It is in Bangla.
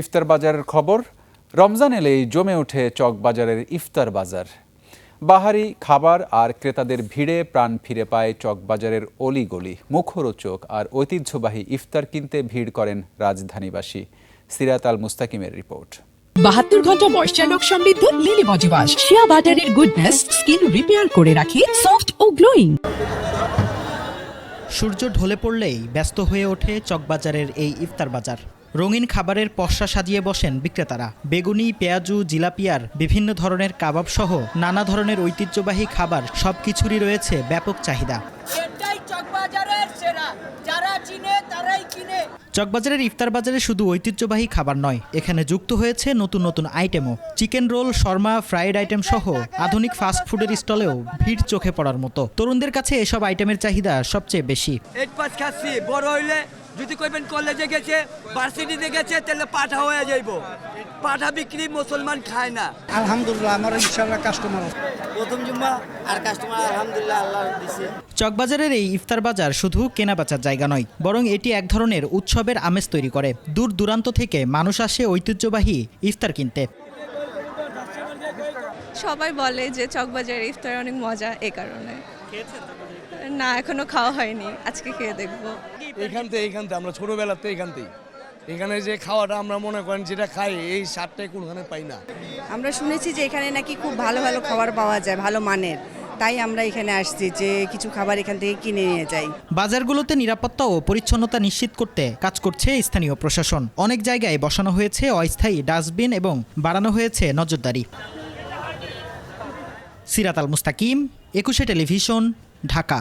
ইফতার বাজারের খবর। রমজান এলেই জমে ওঠে চকবাজারের ইফতার বাজার। বাহারি খাবার আর ক্রেতাদের ভিড়ে প্রাণ ফিরে পায় চকবাজারের অলিগলি। মুখরোচক আর ঐতিহ্যবাহী ইফতার কিনতে ভিড় করেন রাজধানীবাসী। সিরাত আল মুস্তাকিমের রিপোর্ট। 72 ঘন্টা ময়েশ্চার লক সমৃদ্ধ লিলি বডি ওয়াশ শিয়া বাটারের গুডনেস স্কিন রিপেয়ার করে রাখে সফট ও গ্লোয়িং। সূর্য ঢলে পড়লেই ব্যস্ত হয়ে ওঠে চকবাজারের এই ইফতার বাজার। রঙিন খাবারের পসরা সাজিয়ে বসেন বিক্রেতারা। বেগুনি, পেঁয়াজু, জিলাপিয়ার বিভিন্ন ধরনের কাবাব সহ নানা ধরনের ঐতিহ্যবাহী খাবার সবকিছুরই রয়েছে ব্যাপক চাহিদা। চকবাজারের ইফতার বাজারে শুধু ঐতিহ্যবাহী খাবার নয়, এখানে যুক্ত হয়েছে নতুন নতুন আইটেমও। চিকেন রোল, শর্মা, ফ্রাইড আইটেম সহ আধুনিক ফাস্ট ফুডের স্টলেও ভিড় চোখে পড়ার মতো। তরুণদের কাছে এসব আইটেমের চাহিদা সবচেয়ে বেশি। বড় হইলে যদি কইবেন কলেজে গেছে, ভার্সিটিতে গেছে, তাহলে পাঠা হয়ে যাইব। পাঠা বিক্রি মুসলমান খায় না। আলহামদুলিল্লাহ, আমার ইনশাআল্লাহ কাস্টমার আছে। প্রথম জুম্মা আর কাস্টমার আলহামদুলিল্লাহ আল্লাহ দিছে। চকবাজারের এই ইফতার বাজার শুধু কেনাবেচার জায়গা নয়, বরং এটি এক ধরনের উৎসবের আমেজ তৈরি করে। দূর দূরান্ত থেকে মানুষ আসে ঐতিহ্যবাহী ইফতার কিনতে। সবাই বলে যে চকবাজারের ইফতার অনেক মজা, এই কারণে। না, এখনো খাওয়া হয়নি, আজকে খেয়ে দেখবো। এইখানতে আমরা ছোটবেলাতে এখানে যে খাওয়াটা আমরা মনে করেন যেটা খাই, এই স্বাদটাই কোনখানে পাই না। আমরা শুনেছি যে এখানে নাকি খুব ভালো ভালো খাবার পাওয়া যায়, ভালো মানের, তাই আমরা এখানে আসছি যে কিছু খাবার এখান থেকে কিনে নিয়ে যাই। বাজারগুলোতে নিরাপত্তা ও পরিচ্ছন্নতা নিশ্চিত করতে কাজ করছে স্থানীয় প্রশাসন। অনেক জায়গায় বসানো হয়েছে অস্থায়ী ডাস্টবিন এবং বাড়ানো হয়েছে নজরদারি। সিরাত আল মুস্তাকিম, 21 টেলিভিশন, ঢাকা।